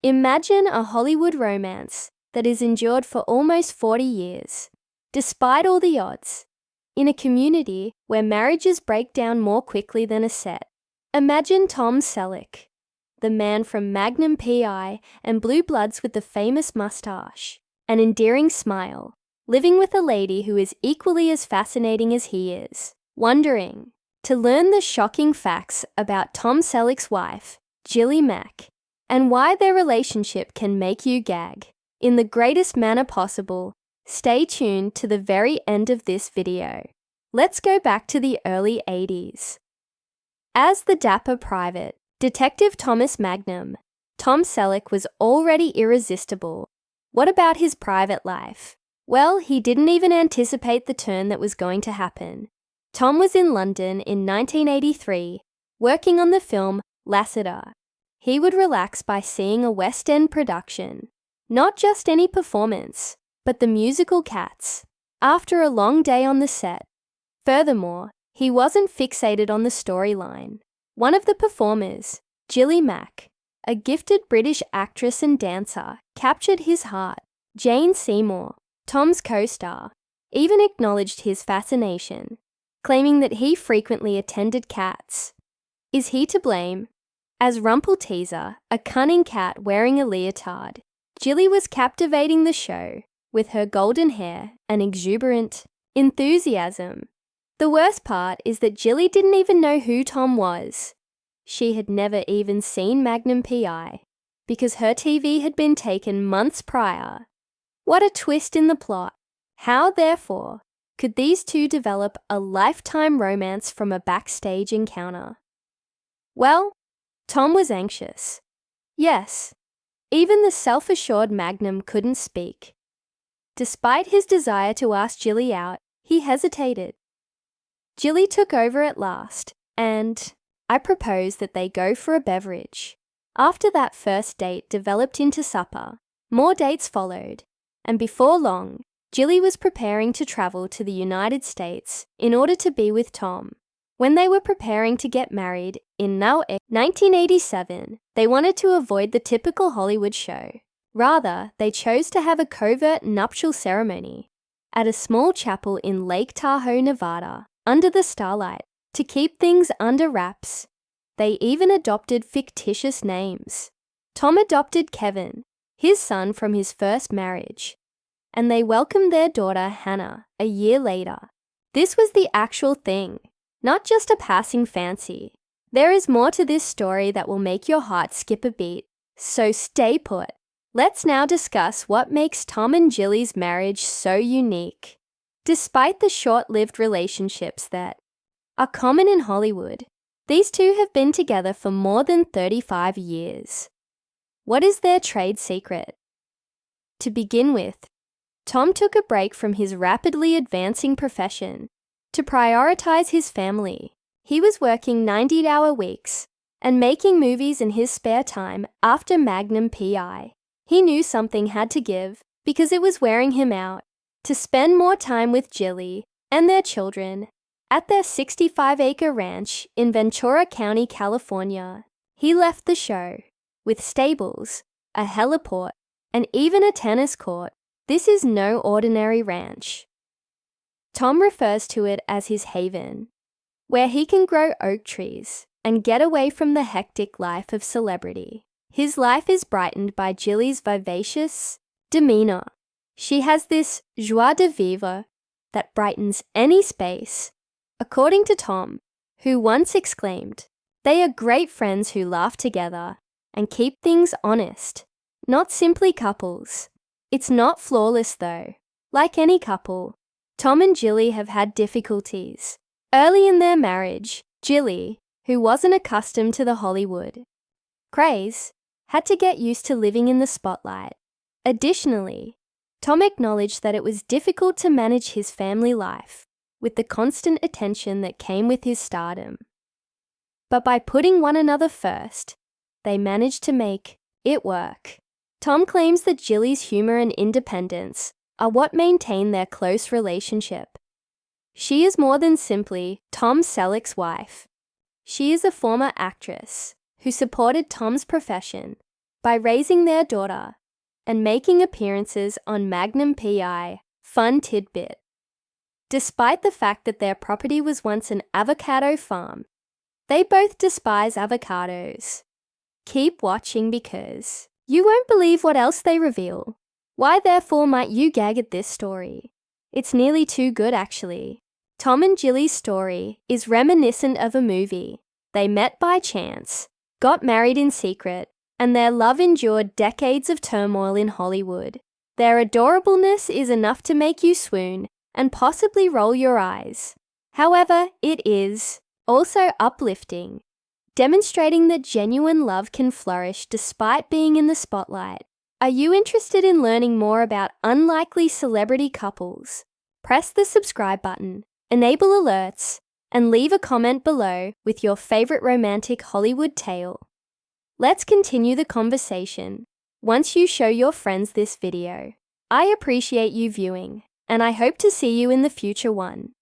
Imagine a Hollywood romance that is endured for almost 40 years, despite all the odds, in a community where marriages break down more quickly than a set. Imagine Tom Selleck, the man from Magnum P.I. and Blue Bloods with the famous mustache, an endearing smile, living with a lady who is equally as fascinating as he is. Wondering to learn the shocking facts about Tom Selleck's wife, Jilly Mack, and why their relationship can make you gag in the greatest manner possible. Stay tuned to the very end of this video. Let's go back to the early 80s. As the dapper private, Detective Thomas Magnum, Tom Selleck was already irresistible. What about his private life? Well, he didn't even anticipate the turn that was going to happen. Tom was in London in 1983, working on the film Lassiter. He would relax by seeing a West End production. Not just any performance, but the musical Cats, after a long day on the set. Furthermore, he wasn't fixated on the storyline. One of the performers, Jilly Mack, a gifted British actress and dancer, captured his heart. Jane Seymour, Tom's co-star, even acknowledged his fascination, claiming that he frequently attended Cats. Is he to blame? As Rumpelteazer, a cunning cat wearing a leotard, Jilly was captivating the show with her golden hair and exuberant enthusiasm. The worst part is that Jilly didn't even know who Tom was. She had never even seen Magnum P.I. because her TV had been taken months prior. What a twist in the plot. How, therefore, could these two develop a lifetime romance from a backstage encounter? Well, Tom was anxious. Yes, even the self-assured Magnum couldn't speak. Despite his desire to ask Jilly out, he hesitated. Jilly took over at last, and I proposed that they go for a beverage. After that first date developed into supper, more dates followed, and before long, Jilly was preparing to travel to the United States in order to be with Tom. When they were preparing to get married in 1987, they wanted to avoid the typical Hollywood show. Rather, they chose to have a covert nuptial ceremony at a small chapel in Lake Tahoe, Nevada, under the starlight. To keep things under wraps, they even adopted fictitious names. Tom adopted Kevin, his son from his first marriage, and they welcomed their daughter Hannah a year later. This was the actual thing, not just a passing fancy. There is more to this story that will make your heart skip a beat, so stay put. Let's now discuss what makes Tom and Jilly's marriage so unique. Despite the short-lived relationships that are common in Hollywood, these two have been together for more than 35 years. What is their trade secret? To begin with, Tom took a break from his rapidly advancing profession to prioritize his family. He was working 90-hour weeks and making movies in his spare time after Magnum P.I. He knew something had to give because it was wearing him out. To spend more time with Jilly and their children at their 65-acre ranch in Ventura County, California, he left the show with stables, a heliport, and even a tennis court. This is no ordinary ranch. Tom refers to it as his haven, where he can grow oak trees and get away from the hectic life of celebrity. His life is brightened by Jilly's vivacious demeanor. She has this joie de vivre that brightens any space. According to Tom, who once exclaimed, "They are great friends who laugh together and keep things honest, not simply couples." It's not flawless though. Like any couple, Tom and Jilly have had difficulties. Early in their marriage, Jilly, who wasn't accustomed to the Hollywood craze, had to get used to living in the spotlight. Additionally, Tom acknowledged that it was difficult to manage his family life with the constant attention that came with his stardom. But by putting one another first, they managed to make it work. Tom claims that Jilly's humor and independence are what maintain their close relationship. She is more than simply Tom Selleck's wife. She is a former actress who supported Tom's profession by raising their daughter and making appearances on Magnum PI. Fun tidbit. Despite the fact that their property was once an avocado farm, they both despise avocados. Keep watching because you won't believe what else they reveal. Why therefore might you gag at this story? It's nearly too good actually. Tom and Jilly's story is reminiscent of a movie. They met by chance, got married in secret, and their love endured decades of turmoil in Hollywood. Their adorableness is enough to make you swoon and possibly roll your eyes. However, it is also uplifting, demonstrating that genuine love can flourish despite being in the spotlight. Are you interested in learning more about unlikely celebrity couples? Press the subscribe button, enable alerts, and leave a comment below with your favorite romantic Hollywood tale. Let's continue the conversation once you show your friends this video. I appreciate you viewing, and I hope to see you in the future one.